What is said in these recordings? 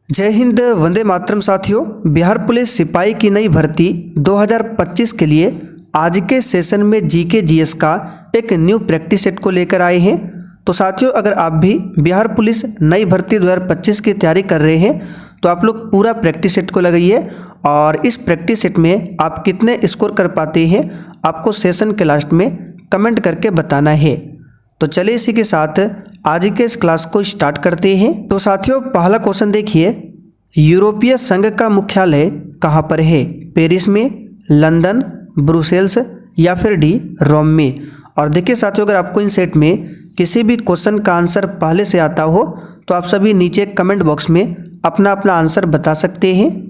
जय हिंद, वंदे मातरम। साथियों, बिहार पुलिस सिपाही की नई भर्ती 2025 के लिए आज के सेशन में जीके जीएस का एक न्यू प्रैक्टिस सेट को लेकर आए हैं। तो साथियों, अगर आप भी बिहार पुलिस नई भर्ती 2025 की तैयारी कर रहे हैं तो आप लोग पूरा प्रैक्टिस सेट को लगाइए और इस प्रैक्टिस सेट में आप कितने स्कोर कर पाते हैं आपको सेशन के लास्ट में कमेंट करके बताना है। तो चलिए इसी के साथ आज के इस क्लास को स्टार्ट करते हैं। तो साथियों, पहला क्वेश्चन देखिए, यूरोपीय संघ का मुख्यालय कहाँ पर है? पेरिस में, लंदन, ब्रुसेल्स या फिर डी रोम में। और देखिए साथियों, अगर आपको इन सेट में किसी भी क्वेश्चन का आंसर पहले से आता हो तो आप सभी नीचे कमेंट बॉक्स में अपना अपना आंसर बता सकते हैं।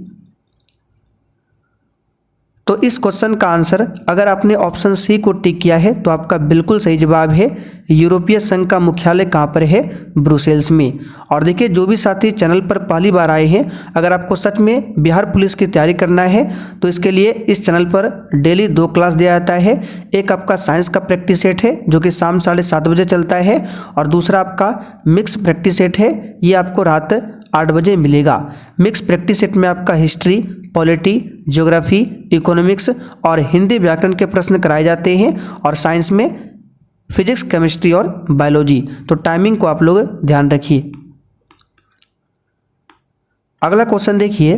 तो इस क्वेश्चन का आंसर अगर आपने ऑप्शन सी को टिक किया है तो आपका बिल्कुल सही जवाब है। यूरोपीय संघ का मुख्यालय कहाँ पर है? ब्रुसेल्स में। और देखिए, जो भी साथी चैनल पर पहली बार आए हैं, अगर आपको सच में बिहार पुलिस की तैयारी करना है तो इसके लिए इस चैनल पर डेली 2 क्लास दिया जाता है। एक आपका साइंस का प्रैक्टिस सेट है जो कि शाम 7:30 बजे चलता है, और दूसरा आपका मिक्स प्रैक्टिस सेट है, ये आपको रात 8 बजे मिलेगा। मिक्स प्रैक्टिस सेट में आपका हिस्ट्री, पॉलिटी, ज्योग्राफी, इकोनॉमिक्स और हिंदी व्याकरण के प्रश्न कराए जाते हैं, और साइंस में फिजिक्स, केमिस्ट्री और बायोलॉजी। तो टाइमिंग को आप लोग ध्यान रखिए। अगला क्वेश्चन देखिए,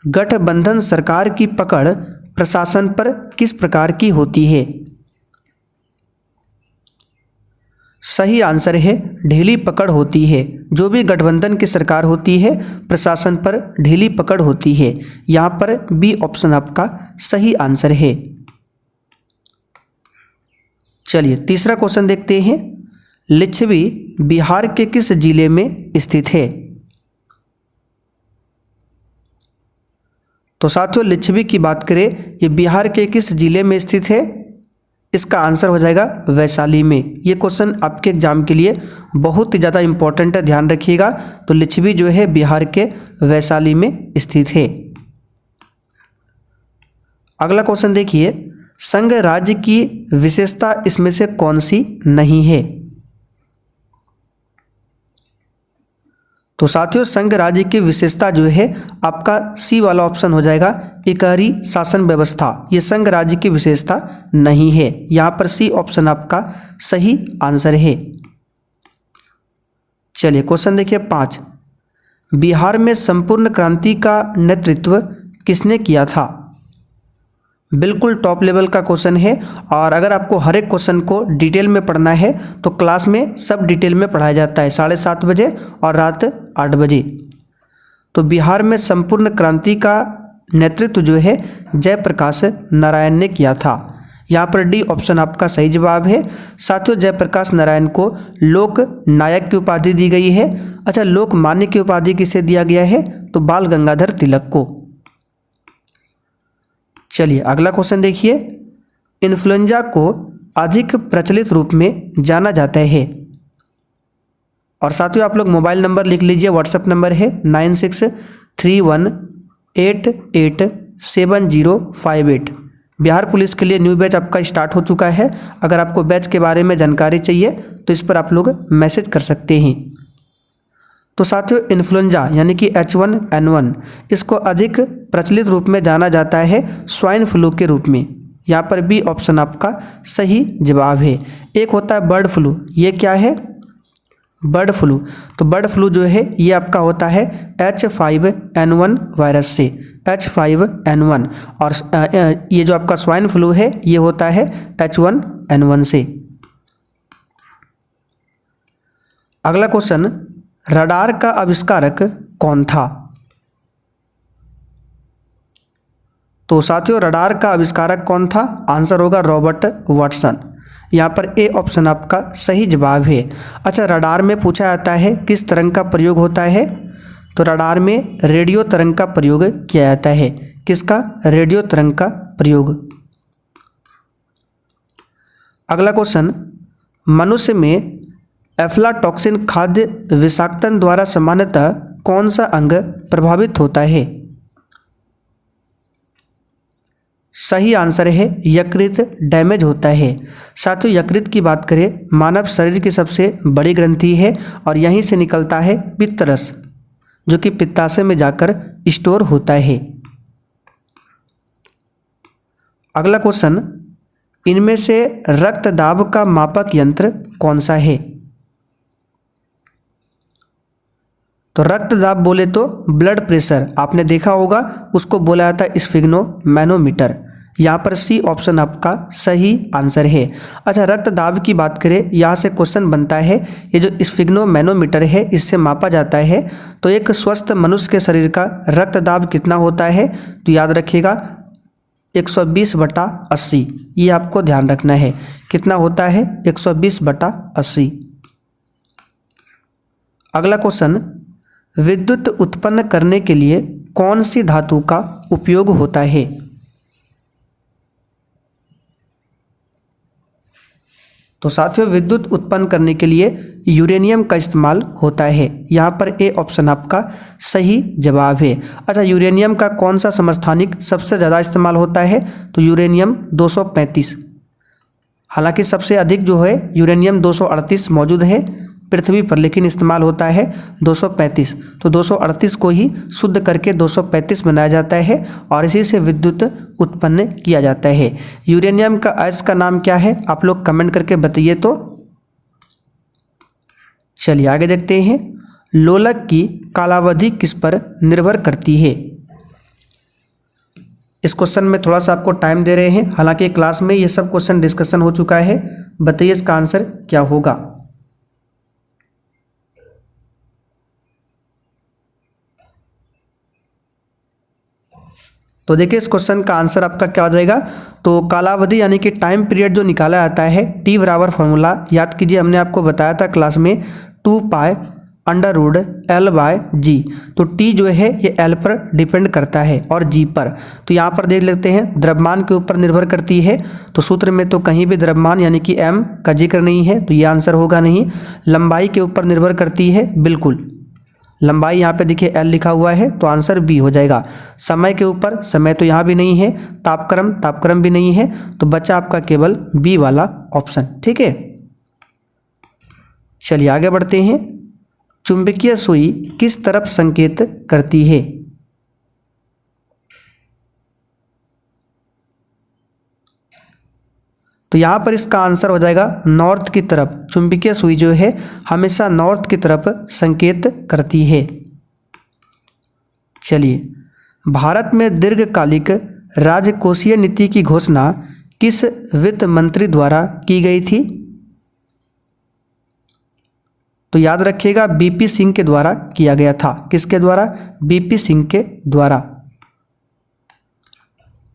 गठबंधन सरकार की पकड़ प्रशासन पर किस प्रकार की होती है? सही आंसर है ढीली पकड़ होती है। जो भी गठबंधन की सरकार होती है प्रशासन पर ढीली पकड़ होती है। यहाँ पर बी ऑप्शन आपका सही आंसर है। चलिए तीसरा क्वेश्चन देखते हैं, लिच्छवी बिहार के किस जिले में स्थित है? तो साथियों, लिच्छवी की बात करें, ये बिहार के किस जिले में स्थित है? इसका आंसर हो जाएगा वैशाली में। ये क्वेश्चन आपके एग्जाम के लिए बहुत ही ज़्यादा इंपॉर्टेंट है, ध्यान रखिएगा। तो लिच्छवी जो है बिहार के वैशाली में स्थित है। अगला क्वेश्चन देखिए, संघ राज्य की विशेषता इसमें से कौन सी नहीं है? तो साथियों, संघ राज्य की विशेषता जो है आपका सी वाला ऑप्शन हो जाएगा, एकहरी शासन व्यवस्था। ये संघ राज्य की विशेषता नहीं है। यहाँ पर सी ऑप्शन आपका सही आंसर है। चलिए क्वेश्चन देखिए 5, बिहार में संपूर्ण क्रांति का नेतृत्व किसने किया था? बिल्कुल टॉप लेवल का क्वेश्चन है, और अगर आपको हर एक क्वेश्चन को डिटेल में पढ़ना है तो क्लास में सब डिटेल में पढ़ाया जाता है 7:30 बजे और रात 8 बजे। तो बिहार में संपूर्ण क्रांति का नेतृत्व जो है जयप्रकाश नारायण ने किया था। यहाँ पर डी ऑप्शन आपका सही जवाब है। साथियों, जयप्रकाश नारायण को लोक नायक की उपाधि दी गई है। अच्छा, लोकमान्य की उपाधि किसे दिया गया है? तो बाल गंगाधर तिलक को। चलिए अगला क्वेश्चन देखिए, इन्फ्लुएंजा को अधिक प्रचलित रूप में जाना जाता है। और साथियों, आप लोग मोबाइल नंबर लिख लीजिए, व्हाट्सएप नंबर है 9631887058। बिहार पुलिस के लिए न्यू बैच आपका स्टार्ट हो चुका है। अगर आपको बैच के बारे में जानकारी चाहिए तो इस पर आप लोग मैसेज कर सकते हैं। तो साथियों, इन्फ्लुएंजा यानी कि H1N1, इसको अधिक प्रचलित रूप में जाना जाता है स्वाइन फ्लू के रूप में। यहाँ पर बी ऑप्शन आपका सही जवाब है। एक होता है बर्ड फ्लू, ये क्या है? Bird flu. तो बर्ड फ्लू जो है ये आपका होता है H5N1 वायरस से, H5N1। और ये जो आपका स्वाइन फ्लू है ये होता है H1N1 से। अगला क्वेश्चन, रडार का आविष्कारक कौन था? तो साथियों, रडार का आविष्कारक कौन था? आंसर होगा रॉबर्ट वाटसन। यहाँ पर ए ऑप्शन आपका सही जवाब है। अच्छा, रडार में पूछा जाता है किस तरंग का प्रयोग होता है? तो रडार में रेडियो तरंग का प्रयोग किया जाता है। किसका? रेडियो तरंग का प्रयोग। अगला क्वेश्चन, मनुष्य में एफ्लाटॉक्सिन खाद्य विषाक्तन द्वारा सामान्यतः कौन सा अंग प्रभावित होता है? सही आंसर है यकृत डैमेज होता है। साथियों, यकृत की बात करें, मानव शरीर की सबसे बड़ी ग्रंथि है और यहीं से निकलता है पित्तरस। जो कि पित्ताशय में जाकर स्टोर होता है। अगला क्वेश्चन, इनमें से रक्त दाब का मापक यंत्र कौन सा है? तो रक्त दाब बोले तो ब्लड प्रेशर आपने देखा होगा, उसको बोला जाता है स्फिग्नोमैनोमीटर। यहाँ पर सी ऑप्शन आपका सही आंसर है। अच्छा, रक्त दाब की बात करें, यहाँ से क्वेश्चन बनता है, ये जो स्फिग्नोमैनोमीटर है इससे मापा जाता है तो एक स्वस्थ मनुष्य के शरीर का रक्त दाब कितना होता है? तो याद रखिएगा 120/80, ये आपको ध्यान रखना है। कितना होता है? 120/80। अगला क्वेश्चन, विद्युत उत्पन्न करने के लिए कौन सी धातु का उपयोग होता है? तो साथियों, विद्युत उत्पन्न करने के लिए यूरेनियम का इस्तेमाल होता है। यहाँ पर ए ऑप्शन आपका सही जवाब है। अच्छा, यूरेनियम का कौन सा समस्थानिक सबसे ज़्यादा इस्तेमाल होता है? तो यूरेनियम 235। हालांकि सबसे अधिक जो है यूरेनियम 238 मौजूद है पृथ्वी पर, लेकिन इस्तेमाल होता है 235। तो 238 को ही शुद्ध करके 235 बनाया जाता है और इसी से विद्युत उत्पन्न किया जाता है। यूरेनियम का अयस्क का नाम क्या है? आप लोग कमेंट करके बताइए। तो चलिए आगे देखते हैं। लोलक की कालावधि किस पर निर्भर करती है? इस क्वेश्चन में थोड़ा सा आपको टाइम दे रहे हैं, हालांकि क्लास में ये सब क्वेश्चन डिस्कशन हो चुका है। बताइए इसका आंसर क्या होगा। तो देखिए इस क्वेश्चन का आंसर आपका क्या हो जाएगा। तो कालावधि यानी कि टाइम पीरियड जो निकाला जाता है, टी बराबर फॉर्मूला याद कीजिए, हमने आपको बताया था क्लास में 2π√L/g। तो टी जो है ये एल पर डिपेंड करता है और जी पर। तो यहाँ पर देख लेते हैं, द्रव्यमान के ऊपर निर्भर करती है। तो सूत्र में तो कहीं भी द्रव्यमान यानी कि m का जिक्र नहीं है, तो ये आंसर होगा नहीं। लंबाई के ऊपर निर्भर करती है, बिल्कुल लंबाई यहाँ पे देखिए L लिखा हुआ है, तो आंसर बी हो जाएगा। समय के ऊपर, समय तो यहाँ भी नहीं है। तापक्रम भी नहीं है, तो बचा आपका केवल बी वाला ऑप्शन। ठीक है, चलिए आगे बढ़ते हैं। चुंबकीय सुई किस तरफ संकेत करती है? तो यहाँ पर इसका आंसर हो जाएगा नॉर्थ की तरफ। चुंबकीय सुई जो है हमेशा नॉर्थ की तरफ संकेत करती है। चलिए, भारत में दीर्घकालिक राजकोषीय नीति की घोषणा किस वित्त मंत्री द्वारा की गई थी? तो याद रखिएगा बीपी सिंह के द्वारा किया गया था। किसके द्वारा? बीपी सिंह के द्वारा।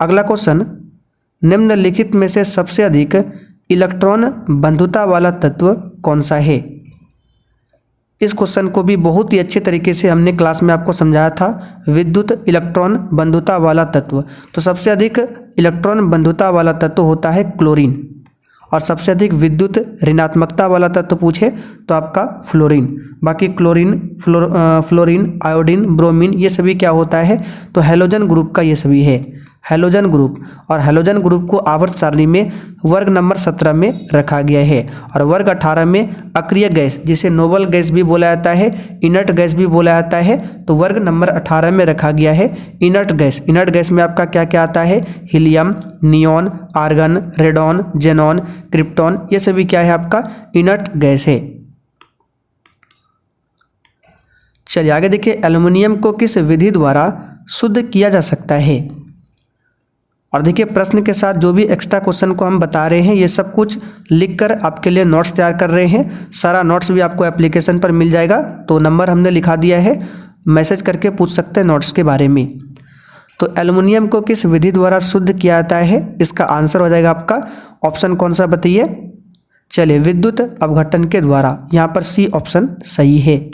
अगला क्वेश्चन, निम्नलिखित में से सबसे अधिक इलेक्ट्रॉन बंधुता वाला तत्व कौन सा है? इस क्वेश्चन को भी बहुत ही अच्छे तरीके से हमने क्लास में आपको समझाया था। विद्युत इलेक्ट्रॉन बंधुता वाला तत्व, तो सबसे अधिक इलेक्ट्रॉन बंधुता वाला तत्व होता है क्लोरीन, और सबसे अधिक विद्युत ऋणात्मकता वाला तत्व पूछे तो आपका फ्लोरीन। बाकी क्लोरीन, फ्लोरीन, आयोडीन, ब्रोमीन, ये सभी क्या होता है? तो हैलोजन ग्रुप का ये सभी है, हैलोजन ग्रुप। और हैलोजन ग्रुप को आवर्त सारणी में वर्ग नंबर 17 में रखा गया है, और वर्ग 18 में अक्रिय गैस, जिसे नोबल गैस भी बोला जाता है, इनर्ट गैस भी बोला जाता है, तो वर्ग नंबर 18 में रखा गया है इनर्ट गैस। इनर्ट गैस में आपका क्या क्या आता है? Helium, neon, argon, radon, xenon, krypton, ये सभी क्या है? आपका इनर्ट गैस है। चलिए आगे देखिए, एल्युमिनियम को किस विधि द्वारा शुद्ध किया जा सकता है? और देखिए प्रश्न के साथ जो भी एक्स्ट्रा क्वेश्चन को हम बता रहे हैं, ये सब कुछ लिखकर आपके लिए नोट्स तैयार कर रहे हैं। सारा नोट्स भी आपको एप्लीकेशन पर मिल जाएगा, तो नंबर हमने लिखा दिया है, मैसेज करके पूछ सकते हैं नोट्स के बारे में। तो एल्युमिनियम को किस विधि द्वारा शुद्ध किया जाता है? इसका आंसर हो जाएगा आपका ऑप्शन कौन सा बताइए? चलिए, विद्युत अपघटन के द्वारा। यहाँ पर सी ऑप्शन सही है।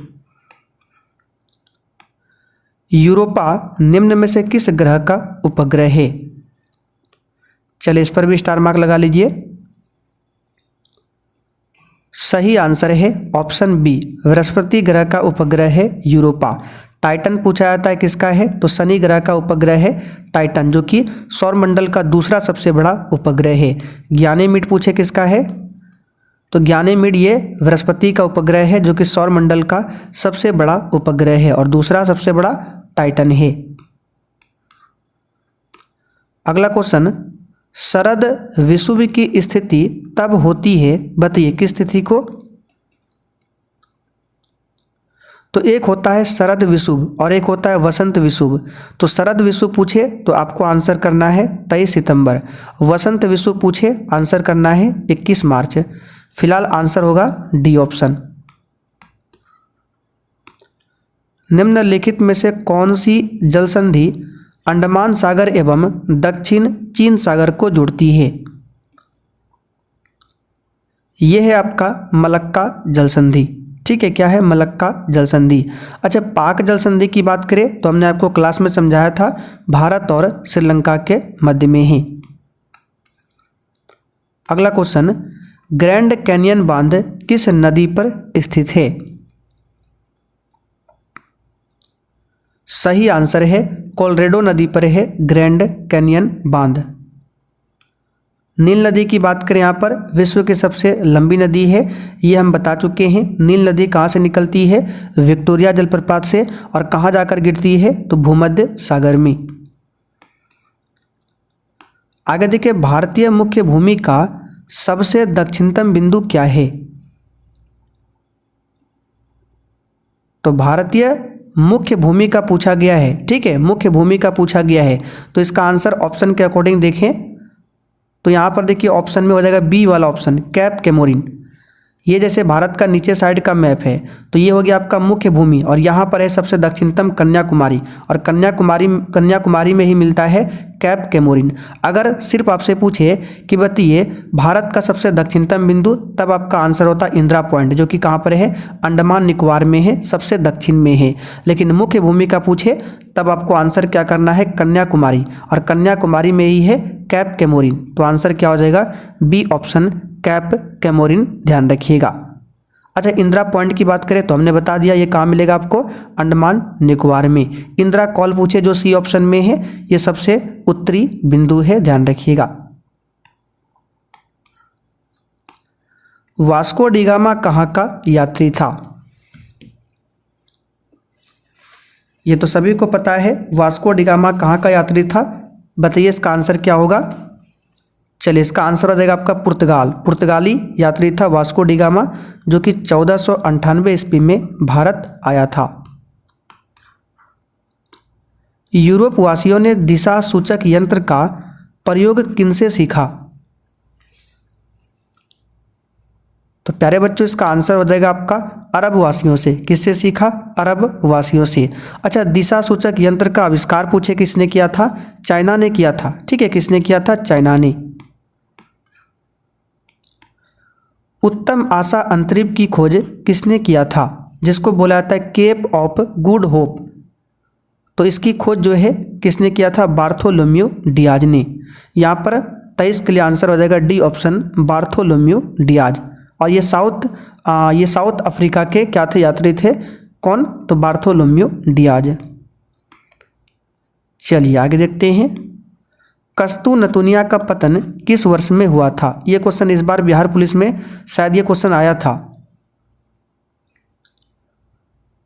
यूरोपा निम्न में से किस ग्रह का उपग्रह है? चलिए इस पर भी स्टार मार्क लगा लीजिए। सही आंसर है ऑप्शन बी, बृहस्पति ग्रह का उपग्रह है यूरोपा। टाइटन पूछा जाता है किसका है? तो शनि ग्रह का उपग्रह है टाइटन, जो कि सौर मंडल का दूसरा सबसे बड़ा उपग्रह है। ज्ञानीमीड पूछे किसका है? तो ज्ञानेमिड ये बृहस्पति का उपग्रह है जो कि सौर मंडल का सबसे बड़ा उपग्रह है और दूसरा सबसे बड़ा टाइटन है। अगला क्वेश्चन, शरद विषुव की स्थिति तब होती है, बताइए किस स्थिति को। तो एक होता है शरद विषुव और एक होता है वसंत विषुव। तो शरद विषुव पूछे तो आपको आंसर करना है 23 सितंबर। वसंत विषुव पूछे आंसर करना है 21 मार्च। फिलहाल आंसर होगा डी ऑप्शन। निम्नलिखित में से कौन सी जल संधि अंडमान सागर एवं दक्षिण चीन सागर को जोड़ती है। यह है आपका मलक्का जल संधि। ठीक है, क्या है, मलक्का जल संधि। अच्छा, पाक जल संधि की बात करें तो हमने आपको क्लास में समझाया था, भारत और श्रीलंका के मध्य में है। अगला क्वेश्चन, ग्रैंड कैनियन बांध किस नदी पर स्थित है। सही आंसर है कोलोराडो नदी पर है ग्रैंड कैनियन बांध। नील नदी की बात करें, यहाँ पर विश्व की सबसे लंबी नदी है, ये हम बता चुके हैं। नील नदी कहाँ से निकलती है, विक्टोरिया जलप्रपात से, और कहाँ जाकर गिरती है, तो भूमध्य सागर में। आगे देखिए, भारतीय मुख्य भूमि का सबसे दक्षिणतम बिंदु क्या है। तो भारतीय मुख्य भूमि का पूछा गया है। ठीक है, मुख्य भूमि का पूछा गया है, तो इसका आंसर ऑप्शन के अकॉर्डिंग देखें तो यहाँ पर देखिए ऑप्शन में हो जाएगा बी वाला ऑप्शन, कैप केमोरिन। ये जैसे भारत का नीचे साइड का मैप है तो ये हो गया आपका मुख्य भूमि, और यहाँ पर है सबसे दक्षिणतम कन्याकुमारी, और कन्याकुमारी में ही मिलता है कैप केमोरिन। अगर सिर्फ आपसे पूछे कि बताइए भारत का सबसे दक्षिणतम बिंदु, तब आपका आंसर होता इंदिरा पॉइंट, जो कि कहाँ पर है, अंडमान निकोबार में है, सबसे दक्षिण में है। लेकिन मुख्य भूमि का पूछे तब आपको आंसर क्या करना है, कन्याकुमारी, और कन्याकुमारी में ही है कैप केमोरिन। तो आंसर क्या हो जाएगा, बी ऑप्शन, कैप केमोरिन, ध्यान रखिएगा। अच्छा, इंदिरा पॉइंट की बात करें तो हमने बता दिया ये कहाँ मिलेगा आपको, अंडमान निकोबार में। इंदिरा कॉल पूछे जो सी ऑप्शन में है, ये सबसे उत्तरी बिंदु है, ध्यान रखिएगा। वास्को डी गामा कहाँ का यात्री था। ये तो सभी को पता है, वास्को डी गामा कहाँ का यात्री था, बताइए इसका आंसर क्या होगा। चलिए, इसका आंसर हो जाएगा आपका पुर्तगाली यात्री था वास्को डी गामा, जो कि 1498 ईस्वी में भारत आया था। यूरोप वासियों ने दिशा सूचक यंत्र का प्रयोग किनसे सीखा। तो प्यारे बच्चों, इसका आंसर हो जाएगा आपका अरब वासियों से। किससे सीखा, अरब वासियों से। अच्छा, दिशा सूचक यंत्र का आविष्कार पूछे किसने किया था, चाइना ने किया था। ठीक है, किसने किया था, चाइना ने। उत्तम आशा अंतरिक्ष की खोज किसने किया था, जिसको बोला जाता है केप ऑफ गुड होप। तो इसकी खोज जो है किसने किया था, बार्थोलोम्यू डियाज ने। यहाँ पर 23 के लिए आंसर हो जाएगा डी ऑप्शन, बार्थोलोम्यू डियाज। और ये साउथ अफ्रीका के क्या थे, यात्री थे, कौन, तो बार्थोलोम्यू डियाज। चलिए आगे देखते हैं, कस्तूनतुनिया का पतन किस वर्ष में हुआ था। ये क्वेश्चन इस बार बिहार पुलिस में शायद ये क्वेश्चन आया था।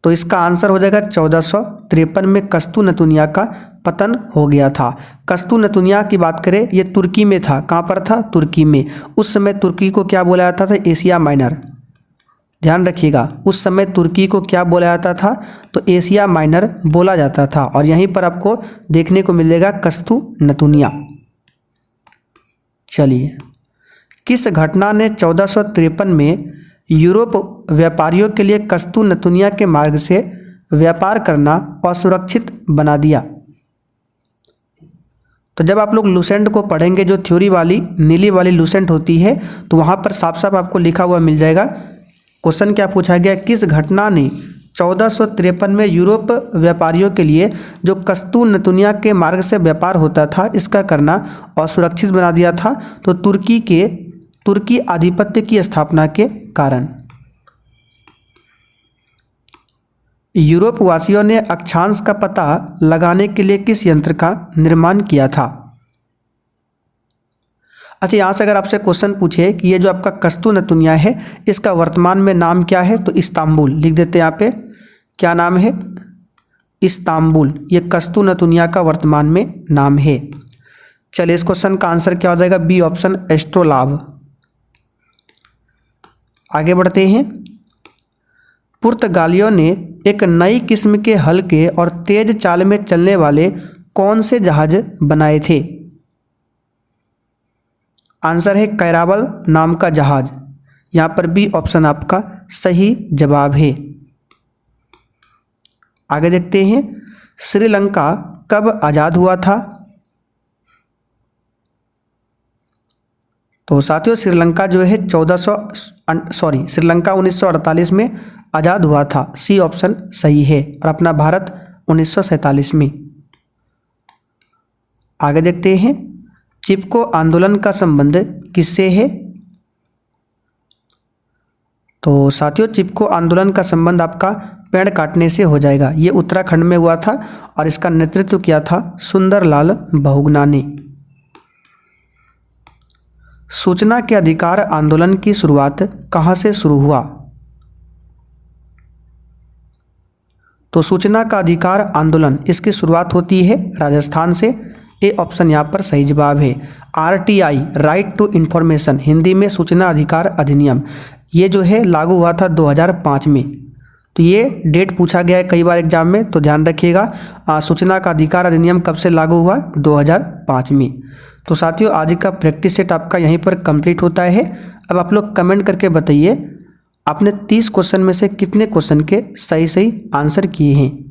तो इसका आंसर हो जाएगा 1453 में कस्तूनतुनिया का पतन हो गया था। कस्तूनतुनिया की बात करें, ये तुर्की में था। कहाँ पर था, तुर्की में। उस समय तुर्की को क्या बोला जाता था, एशिया माइनर। ध्यान रखिएगा, उस समय तुर्की को क्या बोला जाता था, तो एशिया माइनर बोला जाता था। और यहीं पर आपको देखने को मिलेगा कस्तूनतुनिया। चलिए, किस घटना ने 1453 में यूरोप व्यापारियों के लिए कस्तूनतुनिया के मार्ग से व्यापार करना असुरक्षित बना दिया। तो जब आप लोग लूसेंट को पढ़ेंगे, जो थ्योरी वाली नीली वाली लूसेंट होती है, तो वहाँ पर साफ साफ आपको लिखा हुआ मिल जाएगा। क्वेश्चन क्या पूछा गया, किस घटना ने 1453 में यूरोप व्यापारियों के लिए जो कस्तूनतुनिया के मार्ग से व्यापार होता था, इसका करना असुरक्षित बना दिया था। तो तुर्की आधिपत्य की स्थापना के कारण। यूरोप वासियों ने अक्षांश का पता लगाने के लिए किस यंत्र का निर्माण किया था। अच्छा, यहाँ से अगर आपसे क्वेश्चन पूछे कि ये जो आपका कस्तूनतुनिया है इसका वर्तमान में नाम क्या है, तो इस्तांबुल लिख देते हैं यहाँ पे। क्या नाम है? इस्तांबुल। ये कस्तूनतुनिया का वर्तमान में नाम है। चलिए, इस क्वेश्चन का आंसर क्या हो जाएगा? B option, astrolabe. आगे बढ़ते हैं। पुर्तगालियों ने एक नई किस्म के हल्के और तेज चाल में चलने वाले कौन से जहाज बनाए थे? आंसर है कैरावल नाम का जहाज। यहाँ पर बी ऑप्शन आपका सही जवाब है। आगे देखते हैं। श्रीलंका कब आज़ाद हुआ था? तो साथियों, श्रीलंका जो है श्रीलंका 1948 में आज़ाद हुआ था। सी ऑप्शन सही है। और अपना भारत 1947 में। आगे देखते हैं। चिपको आंदोलन का संबंध किससे है? तो साथियों, चिपको आंदोलन का संबंध आपका पेड़ काटने से हो जाएगा। ये उत्तराखंड में हुआ था और इसका नेतृत्व किया था सुंदरलाल बहुगुणा ने। सूचना के अधिकार आंदोलन की शुरुआत कहाँ से शुरू हुआ? तो सूचना का अधिकार आंदोलन इसकी शुरुआत होती है राजस्थान से। ए ऑप्शन यहाँ पर सही जवाब है। RTI, right to information, Hindi में सूचना अधिकार अधिनियम, ये जो है लागू हुआ था 2005 में। तो ये डेट पूछा गया है कई बार एग्जाम में, तो ध्यान रखिएगा। सूचना का अधिकार अधिनियम कब से लागू हुआ? 2005 में। तो साथियों, आज का प्रैक्टिस सेट आपका यहीं पर कंप्लीट होता है। अब आप लोग कमेंट करके बताइए आपने 30 क्वेश्चन में से कितने क्वेश्चन के सही आंसर किए हैं।